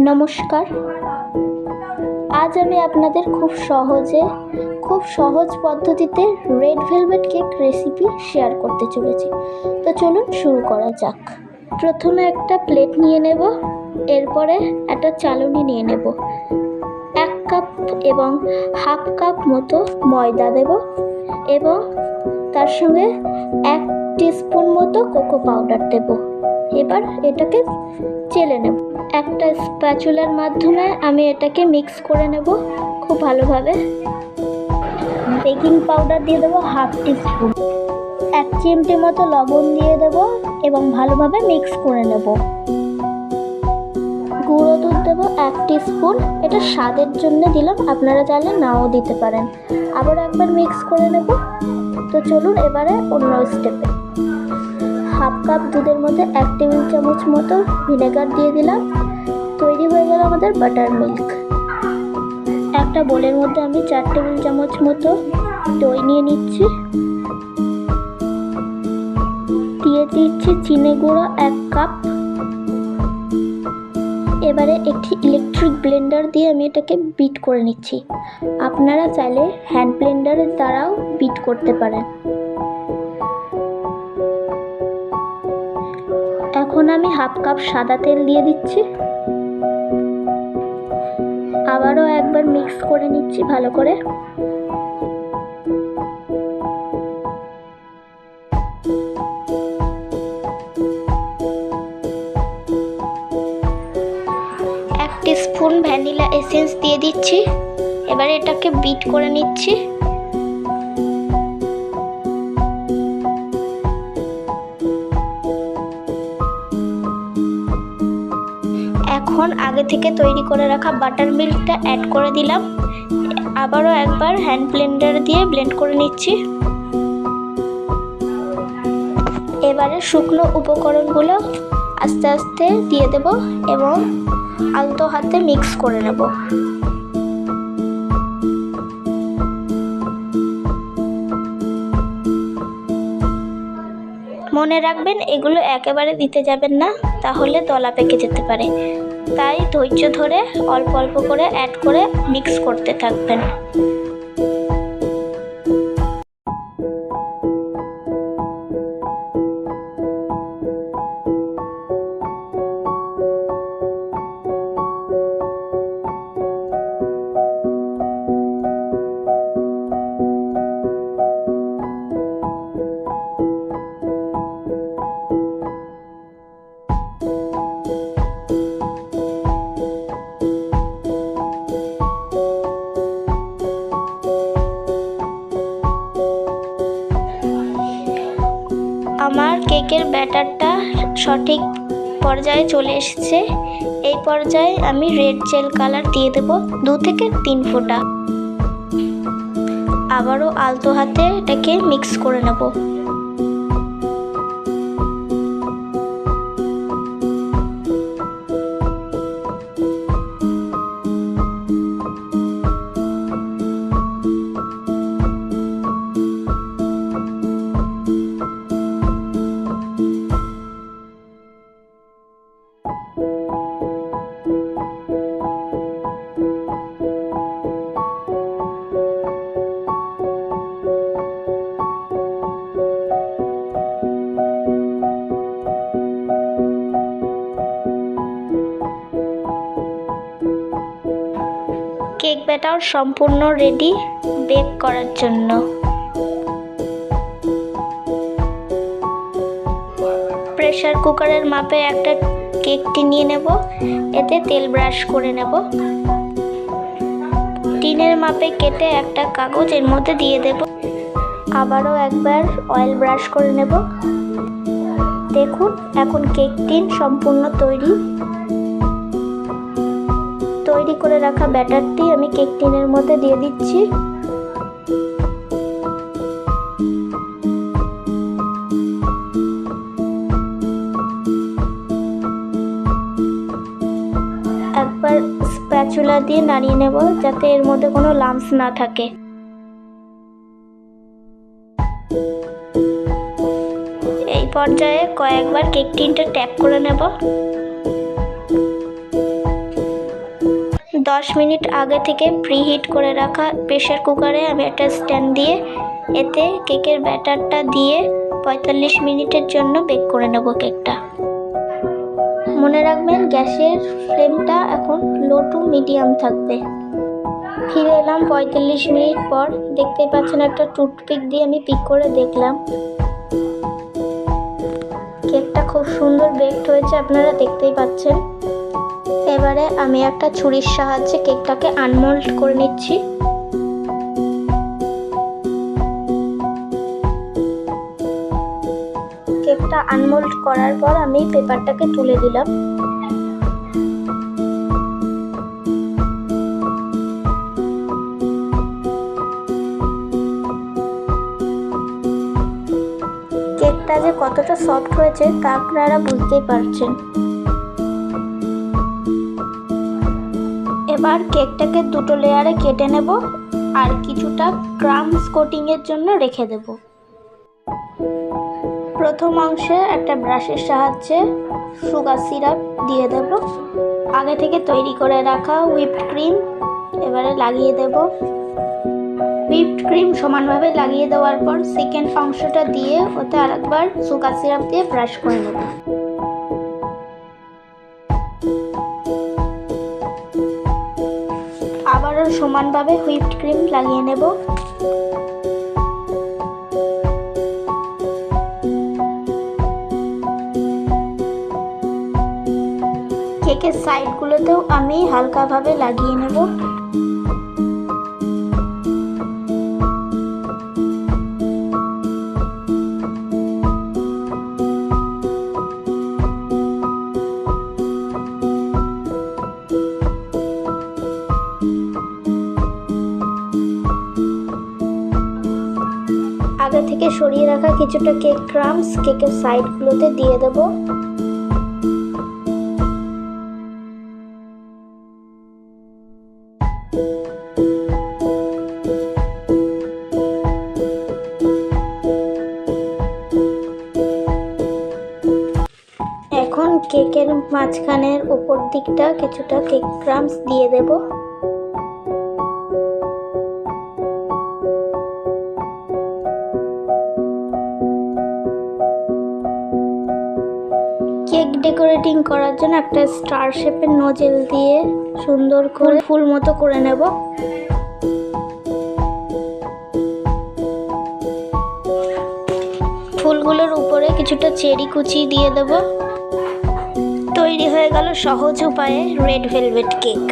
নমস্কার। আজ আমি আপনাদের খুব সহজ পদ্ধতিতে red velvet cake recipe share করতে চলেছি। তো চলুন শুরু করা যাক। প্রথমে একটা প্লেট নিয়ে নেব, এরপরে একটা চালনি নিয়ে নেব, 1 কাপ এবং হাফ কাপ মতো ময়দা দেব এবং তার সঙ্গে 1 টিস্পুন মতো কোকো পাউডার দেব। এবার এটাকে চেলে নেব। একটা স্প্যাচুলার মাধ্যমে আমি এটাকে মিক্স করে নেব খুব ভালোভাবে। বেকিং পাউডার দিয়ে দেবো হাফ টিস্পুন, 1 চিমটি মতো লবণ দিয়ে দেব এবং ভালোভাবে মিক্স করে নেব। গুঁড়ো দুধ দেবো 1 টিস্পুন, এটা স্বাদের জন্য দিলাম, আপনারা চাইলে নাও দিতে পারেন। আবার একবার মিক্স করে নেব। তো চলুন এবারে অন্য স্টেপে। হাফ কাপ দুধের মধ্যে 1 টেবিল চামচ মতো ভিনেগার দিয়ে দিলাম। তৈরি হয়ে গেল আমাদের বাটার মিল্ক। একটা বোলের মধ্যে আমি 4 টেবিল চামচ মতো দই নিয়ে নিচ্ছি, দিয়ে দিচ্ছি চিনি গুঁড়ো 1 কাপ। এবারে একটি ইলেকট্রিক ব্লেন্ডার দিয়ে আমি এটাকে বিট করে নিচ্ছি। আপনারা চাইলে হ্যান্ড ব্লেন্ডারের দ্বারাও বিট করতে পারেন। এখন আমি হাফ কাপ সাদা তেল দিয়ে দিচ্ছি, আবারও একবার মিক্স করে নিচ্ছি ভালো করে। এক টিস্পুন ভ্যানিলা এসেন্স দিয়ে দিচ্ছি। এবার এটাকে বিট করে নিচ্ছি। এখন আগে থেকে তৈরি করে রাখা বাটার মিল্কটা অ্যাড করে দিলাম। আবারও একবার হ্যান্ড ব্লেন্ডার দিয়ে ব্লেন্ড করে নিচ্ছি। এবারে শুকনো উপকরণগুলো আস্তে আস্তে দিয়ে দেব এবং আলতো হাতে মিক্স করে নেব। মনে রাখবেন এগুলো একেবারে দিতে যাবেন না, তাহলে দলা পেকে যেতে পারে। তাই ধৈর্য ধরে অল্প অল্প করে অ্যাড করে মিক্স করতে থাকবেন। আমার কেকের ব্যাটারটা সঠিক পর্যায়ে চলে এসেছে। এই পর্যায়ে আমি রেড জেল কালার দিয়ে দেব 2 থেকে 3 ফোঁটা। আবারও আলতো হাতে এটাকে মিক্স করে নেব। কেক ব্যাটার সম্পূর্ণ রেডি বেক করার জন্য। প্রেসার কুকারের মাপে একটা কেকটি নিয়ে নেব, এতে তেল ব্রাশ করে নেব। টিনের মাপে কেটে একটা কাগজ এর মধ্যে দিয়ে দেব। আবারও একবার অয়েল ব্রাশ করে নেব। দেখুন এখন কেক টিন সম্পূর্ণ তৈরি করে রাখা ব্যাটারটি আমি কেক টিনের মধ্যে দিয়ে দিচ্ছি। একবার স্প্যাচুলা দিয়ে নাড়িয়ে নেব যাতে এর মধ্যে কোনো লাম্পস না থাকে। এই পর্যায়ে কয়েকবার কেক টিনটা ট্যাপ করে নেব। 10 মিনিট আগে থেকে প্রিহিট করে রাখা প্রেসার কুকারে আমি একটা স্ট্যান্ড দিয়ে এতে কেকের ব্যাটারটা দিয়ে 45 মিনিটের জন্য বেক করে নেব কেকটা। মনে রাখবেন গ্যাসের ফ্লেমটা এখন লো টু মিডিয়াম থাকবে। ফিরে এলাম 45 মিনিট পর। দেখতেই পাচ্ছেন একটা টুথপিক দিয়ে আমি পিক করে দেখলাম কেকটা খুব সুন্দর বেকড হয়েছে, আপনারা দেখতেই পাচ্ছেন। এবারে আমি একটা ছুরির সাহায্যে কেকটাকে আনমোল্ড করে নিচ্ছি। কেকটা আনমোল্ড করার পর আমি পেপারটাকে তুলে দিলাম। কেকটা যে কতটা সফট হয়েছে তা আপনারা বুঝতেই পারছেন। এবার কেকটাকে দুটো লেয়ারে কেটে নেব আর কিছুটা ক্রাম্বস কোটিং এর জন্য রেখে দেব। প্রথম অংশে একটা ব্রাশের সাহায্যে সুগার সিরাপ দিয়ে দেব। আগে থেকে তৈরি করে রাখা হুইপড ক্রিম এবারে লাগিয়ে দেব। হুইপড ক্রিম সমানভাবে লাগিয়ে দেওয়ার পর সেকেন্ড অংশটা দিয়ে ওতে আরেকবার সুগার সিরাপ দিয়ে ব্রাশ করে নেব। আবারও সমানভাবে হুইপড ক্রিম লাগিয়ে নেব। কেকের সাইডগুলোতেও আমি হালকাভাবে লাগিয়ে নেব। আগে থেকে সরিয়ে রাখা কিছুটা কেক ক্রাম্বস কেকের সাইডগুলোতে দিয়ে দেব। এখন কেকের মাঝখানের উপর দিকটা কিছুটা কেক ক্রাম্বস দিয়ে দেব। কেক ডেকোরেটিং করার জন্য একটা স্টার শেপের নোজেল দিয়ে সুন্দর করে ফুল মতো করে নেব। ফুলগুলোর উপরে কিছুটা চেরি কুচি দিয়ে দেব। তৈরি হয়ে গেল সহজ উপায়ে রেড ভেলভেট কেক।